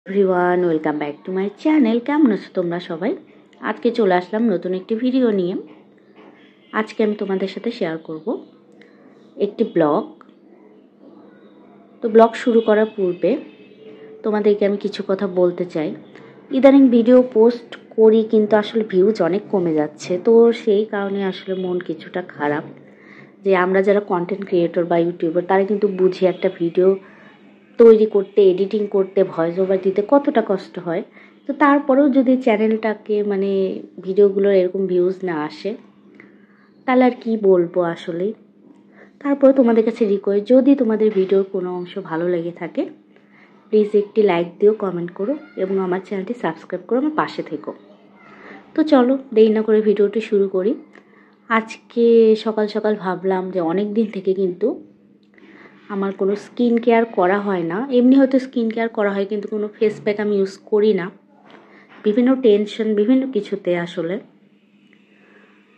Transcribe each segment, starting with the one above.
Everyone, welcome back to my channel. কেমন আছো তোমরা সবাই? আজকে চলে আসলাম নতুন একটি ভিডিও নিয়ে। আজকে আমি তোমাদের সাথে শেয়ার করব একটি ব্লগ। তো ব্লগ শুরু করার পূর্বে তোমাদেরকে আমি কিছু কথা বলতে চাই। ইদানিং ভিডিও পোস্ট করি কিন্তু আসলে ভিউজ অনেক কমে যাচ্ছে। তো সেই কারণে আসলে মন কিছুটা খারাপ যে আমরা যারা কন্টেন্ট ক্রিয়েটর বা ইউটিউবার তারা কিন্তু বুঝি একটা ভিডিও তৈরি করতে, এডিটিং করতে, ভয়েস ওভার দিতে কতটা কষ্ট হয়। তো তারপরেও যদি চ্যানেলটাকে ভিডিওগুলোর এরকম ভিউজ না আসে তাহলে আর কি বলবো আসলে। তারপরে তোমাদের কাছে রিকোয়েস্ট, যদি তোমাদের ভিডিওর কোনো অংশ ভালো লেগে থাকে প্লিজ একটি লাইক দিও, কমেন্ট করো এবং আমার চ্যানেলটি সাবস্ক্রাইব করো, আমার পাশে থেকো। তো চলো দেরি না করে ভিডিওটি শুরু করি। আজকে সকাল সকাল ভাবলাম যে অনেক দিন থেকে কিন্তু আমার কোনো স্কিন কেয়ার করা হয় না। এমনি হয়তো স্কিন কেয়ার করা হয় কিন্তু কোনো ফেস প্যাক আমি ইউজ করি না, বিভিন্ন টেনশন বিভিন্ন কিছুতে আসলে।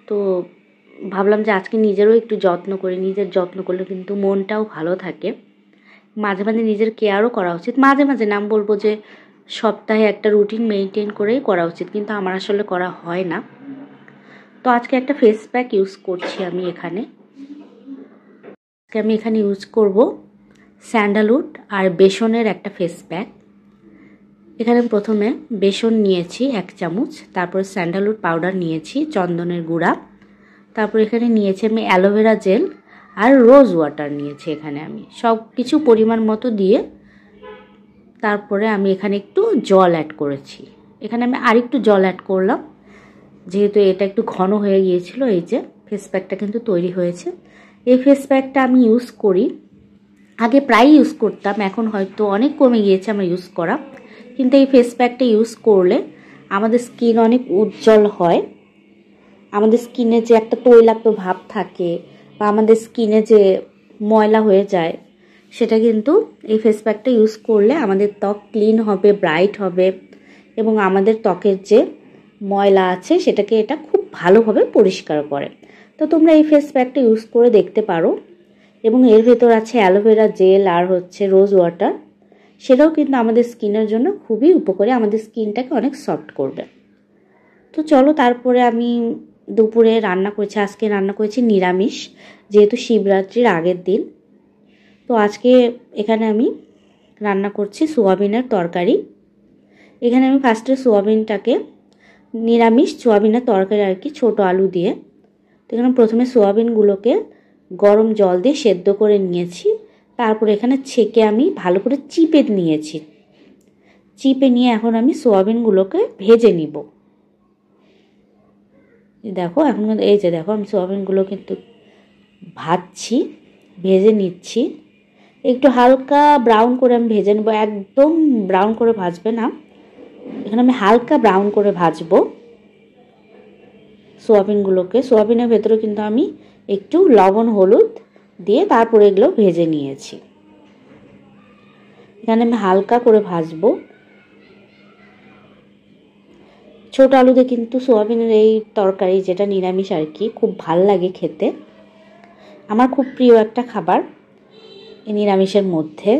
তো ভাবলাম যে আজকে নিজেরও একটু যত্ন করি। নিজের যত্ন করলে কিন্তু মনটাও ভালো থাকে। মাঝে মাঝে নিজের কেয়ারও করা উচিত। মাঝে মাঝে নাম বলবো যে সপ্তাহে একটা রুটিন মেনটেন করেই করা উচিত, কিন্তু আমার আসলে করা হয় না। তো আজকে একটা ফেস প্যাক ইউজ করছি আমি এখানে। ইউজ করব স্যান্ডালউড আর বেসনের একটা ফেস প্যাক। এখানে প্রথমে বেসন নিয়েছি 1 চামচ, তারপর স্যান্ডালউড পাউডার নিয়েছি, চন্দনের গুঁড়া, তারপর এখানে নিয়েছি আমি অ্যালোভেরা জেল আর রোজ ওয়াটার নিয়েছি। এখানে আমি সব কিছু পরিমাণ মতো দিয়ে তারপরে আমি এখানে একটু জল অ্যাড করেছি। এখানে আমি আরেকটু জল অ্যাড করলাম যেহেতু এটা একটু ঘন হয়ে গিয়েছিল। এই যে ফেস প্যাকটা কিন্তু তৈরি হয়েছে। এই ফেস প্যাকটা আমি ইউজ করি, আগে প্রায় ইউজ করতাম, এখন হয়তো অনেক কমে গিয়েছে আমার ইউজ করা। কিন্তু এই ফেস প্যাকটা ইউজ করলে আমাদের স্কিন অনেক উজ্জ্বল হয়। আমাদের স্কিনে যে একটা তৈলাক্ত ভাব থাকে বা আমাদের স্কিনে যে ময়লা হয়ে যায় সেটা কিন্তু এই ফেস প্যাকটা ইউজ করলে আমাদের ত্বক ক্লিন হবে, ব্রাইট হবে এবং আমাদের ত্বকের যে ময়লা আছে সেটাকে এটা খুব ভালোভাবে পরিষ্কার করে। তো তোমরা এই ফেস প্যাকটা ইউজ করে দেখতে পারো। এবং এর ভেতর আছে অ্যালোভেরা জেল আর রোজ ওয়াটার। সেটাও কিন্তু আমাদের স্কিনের জন্য খুবই উপকারী, আমাদের স্কিনটাকে অনেক সফট করবে। তো চলো তারপরে আমি দুপুরে রান্না করেছি। আজকে রান্না করেছি নিরামিষ, যেহেতু শিবরাত্রির আগের দিন। তো আজকে এখানে আমি রান্না করছি সোয়াবিনের তরকারি। এখানে আমি ফার্স্টে সোয়াবিনটাকে, নিরামিষ সোয়াবিনের তরকারি আর কি, ছোট আলু দিয়ে। তো এখানে প্রথমে সোয়াবিনগুলোকে গরম জল দিয়ে সেদ্ধ করে নিয়েছি। তারপর এখানে ছেঁকে আমি ভালো করে চিপে নিয়েছি। চিপে নিয়ে এখন আমি সোয়াবিনগুলোকে ভেজে নিব। দেখো এখন এই যে দেখো আমি সোয়াবিনগুলো কিন্তু ভাজছি, ভেজে নিচ্ছি। একটু হালকা ব্রাউন করে আমি ভেজে নেব, একদম ব্রাউন করে ভাজবে না। এখানে আমি হালকা ব্রাউন করে ভাজবো সোয়াবিনগুলোকে। সোয়াবিনের ভেতরে কিন্তু আমি একটু লবণ হলুদ দিয়ে তারপরে এগুলো ভেজে নিয়েছি। এখানে আমি হালকা করে ভাজবো। ছোট আলুতে কিন্তু সোয়াবিনের এই তরকারি, যেটা নিরামিষ আর কি, খুব ভাল লাগে খেতে। আমার খুব প্রিয় একটা খাবার এই নিরামিষের মধ্যে।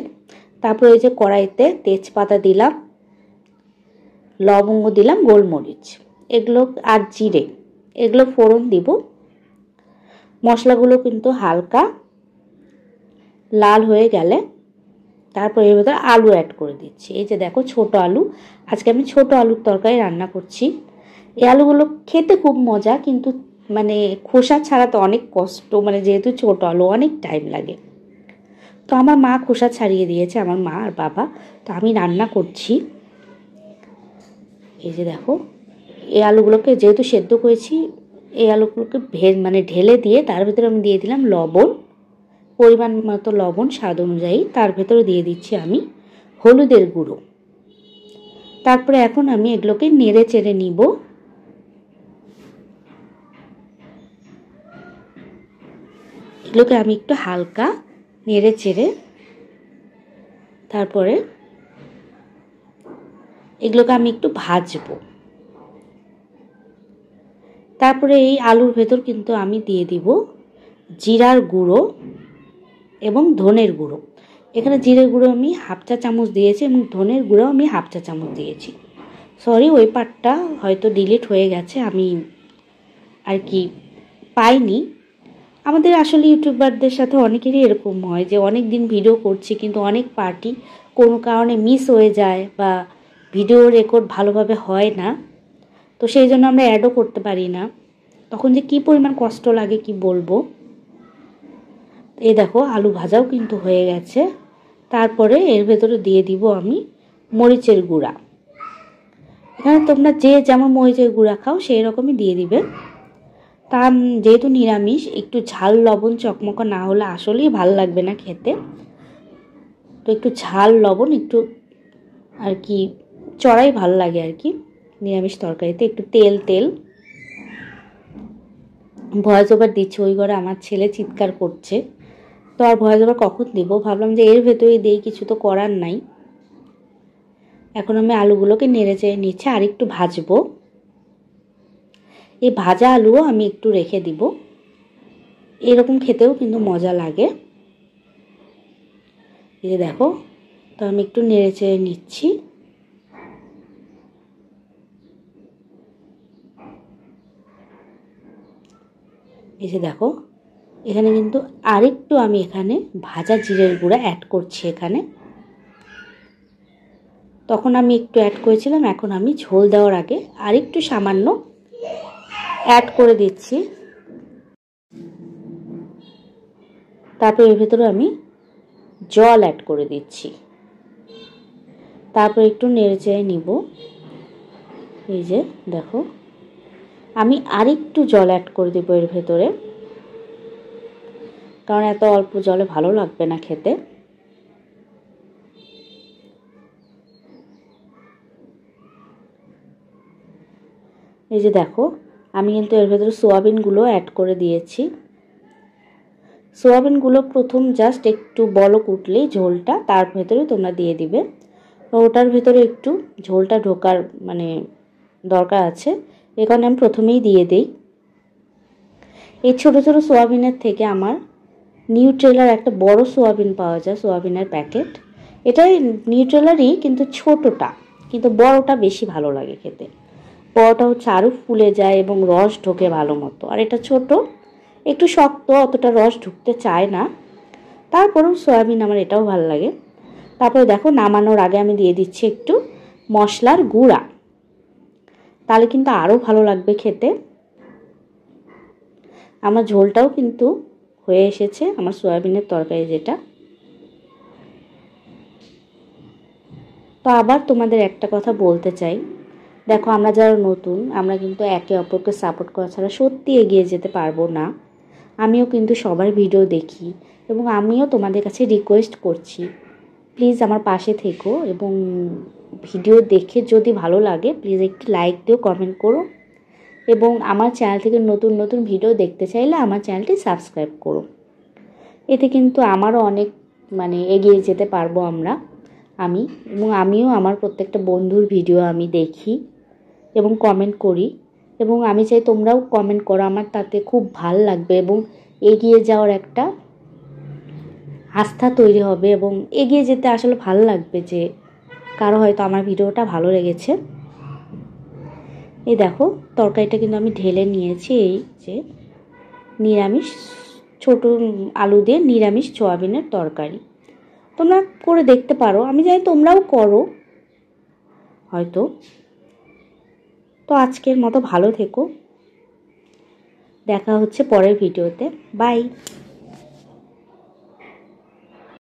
তারপরে এই যে কড়াইতে তেজপাতা দিলাম, লবঙ্গ দিলাম, গোলমরিচ এগুলো আর জিরে, এগুলো ফোড়ন দিব। মশলাগুলো কিন্তু হালকা লাল হয়ে গেলে তারপর এর ভেতরে আলু অ্যাড করে দিচ্ছি। এই যে দেখো ছোট আলু, আজকে আমি ছোট আলুর তরকারি রান্না করছি। এই আলুগুলো খেতে খুব মজা, কিন্তু খোসা ছাড়া তো অনেক কষ্ট, যেহেতু ছোট আলু অনেক টাইম লাগে। তো আমার মা খোসা ছাড়িয়ে দিয়েছে, আমার মা আর বাবা। তো আমি রান্না করছি। এই যে দেখো এই আলুগুলোকে যেহেতু সেদ্ধ করেছি, এই আলুগুলোকে ঢেলে দিয়ে তার ভিতরে আমি দিয়ে দিলাম লবণ, পরিমাণ মতো লবণ স্বাদ অনুযায়ী। তার ভেতরে দিয়ে দিচ্ছি আমি হলুদের গুঁড়ো। তারপরে এখন আমি এগুলোকে নেড়ে চেড়ে নিব। এগুলোকে আমি একটু হালকা নেড়ে চেড়ে তারপরে এগুলোকে আমি একটু ভাজবো। তারপরে এই আলুর ভেতর কিন্তু আমি দিয়ে দিব জিরার গুঁড়ো এবং ধনের গুঁড়ো। এখানে জিরের গুঁড়ো আমি হাফ চা চামচ দিয়েছি এবং ধনের গুঁড়ো আমি হাফ চা চামচ দিয়েছি। সরি, ওই পার্টটা হয়তো ডিলিট হয়ে গেছে, আমি আর কি পাইনি। আমাদের আসলে ইউটিউবারদের সাথে অনেকেরই এরকম হয় যে অনেক দিন ভিডিও করছি কিন্তু অনেক পার্টি কোনো কারণে মিস হয়ে যায় বা ভিডিও রেকর্ড ভালোভাবে হয় না, তো সেই জন্য আমরা অ্যাডও করতে পারি না। তখন যে কী পরিমাণ কষ্ট লাগে কি বলবো। এই দেখো আলু ভাজাও কিন্তু হয়ে গেছে। তারপরে এর ভেতরে দিয়ে দিব আমি মরিচের গুঁড়া। এখানে তোমরা যে যেমন মরিচের গুঁড়া খাও সেই রকমই দিয়ে দিবে। তা যেহেতু নিরামিষ, একটু ঝাল লবণ চকমকা না হলে আসলেই ভাল লাগবে না খেতে, তো একটু ঝাল লবণ একটু আর কি চড়াই ভাল লাগে আর কি নিরামিষ তরকারিতে। একটু তেল তেল ভয়েস ওভার দিচ্ছে, ওই ঘরে আমার ছেলে চিৎকার করছে, তো আর ভয়েস ওভার কখন দিব, ভাবলাম যে এর ভেতরেই দেই, কিছু তো করার নাই। এখন আমি আলুগুলোকে নেড়ে চেড়ে নিচ্ছি, আর একটু ভাজবো। এই ভাজা আলুও আমি একটু রেখে দিব, এরকম খেতেও কিন্তু মজা লাগে। এই যে দেখো, তো আমি একটু নেড়ে চেড়ে নিচ্ছি। এই যে দেখো, এখানে কিন্তু আরেকটু আমি এখানে ভাজা জিরের গুঁড়া অ্যাড করছি এখানে। তখন আমি একটু অ্যাড করেছিলাম, এখন আমি ঝোল দেওয়ার আগে আরেকটু সামান্য অ্যাড করে দিচ্ছি। তারপর এর ভেতরে আমি জল অ্যাড করে দিচ্ছি। তারপর একটু নেড়ে চেড়ে নিব। এই যে দেখো, আমি আরেকটু জল অ্যাড করে দেবো এর ভেতরে, কারণ এত অল্প জলে ভালো লাগবে না খেতে। এই যে দেখো, আমি কিন্তু এর ভেতরে সোয়াবিনগুলো অ্যাড করে দিয়েছি। সোয়াবিনগুলো প্রথম জাস্ট একটু বলক উঠলেই ঝোলটা তার ভেতরে তোমরা দিয়ে দিবে। ওটার ভেতরে একটু ঝোলটা ঢোকার মানে দরকার আছে, এ কারণে আমি প্রথমেই দিয়ে দিই। এই ছোটো ছোটো সোয়াবিনের থেকে আমার নিউট্রেলার একটা বড় সোয়াবিন পাওয়া যায়, সোয়াবিনের প্যাকেট। এটাই নিউট্রেলারই, কিন্তু ছোটোটা, কিন্তু বড়টা বেশি ভালো লাগে খেতে। বড়টা হচ্ছে আরও ফুলে যায় এবং রস ঢোকে ভালো মতো, আর এটা ছোট, একটু শক্ত, অতটা রস ঢুকতে চায় না। তারপরেও সয়াবিন আমার এটাও ভালো লাগে। তারপরে দেখো, নামানোর আগে আমি দিয়ে দিচ্ছি একটু মশলার গুঁড়া, তাহলে কিন্তু আরও ভালো লাগবে খেতে। আমার ঝোলটাও কিন্তু হয়ে এসেছে, আমার সয়াবিনের তরকারি যেটা। তো আবার তোমাদের একটা কথা বলতে চাই, দেখো আমরা যারা নতুন, আমরা কিন্তু একে অপরকে সাপোর্ট করা ছাড়া সত্যি এগিয়ে যেতে পারবো না। আমিও কিন্তু সবার ভিডিও দেখি এবং আমিও তোমাদের কাছে রিকোয়েস্ট করছি, প্লিজ আমার পাশে থেকো এবং ভিডিও দেখে যদি ভালো লাগে প্লিজ একটু লাইক দিও, কমেন্ট করো এবং আমার চ্যানেল থেকে নতুন নতুন ভিডিও দেখতে চাইলে আমার চ্যানেলটি সাবস্ক্রাইব করো। এতে কিন্তু আমারও অনেক এগিয়ে যেতে পারবো আমিও আমার প্রত্যেকটা বন্ধুর ভিডিও আমি দেখি এবং কমেন্ট করি, এবং আমি চাই তোমরাও কমেন্ট করো, আমার তাতে খুব ভাল লাগবে এবং এগিয়ে যাওয়ার একটা আস্থা তৈরি হবে এবং এগিয়ে যেতে আসলে ভালো লাগবে যে কারো হয়তো আমার ভিডিওটা ভালো লেগেছে। এই দেখো, তরকারিটা কিন্তু আমি ঢেলে নিয়েছি। এই যে নিরামিষ ছোট আলু দিয়ে নিরামিষ সয়াবিনের তরকারি, তোমরা করে দেখতে পারো, আমি জানি তোমরাও করো হয়তো। তো আজকের মতো ভালো থেকো, দেখা হচ্ছে পরের ভিডিওতে, বাই।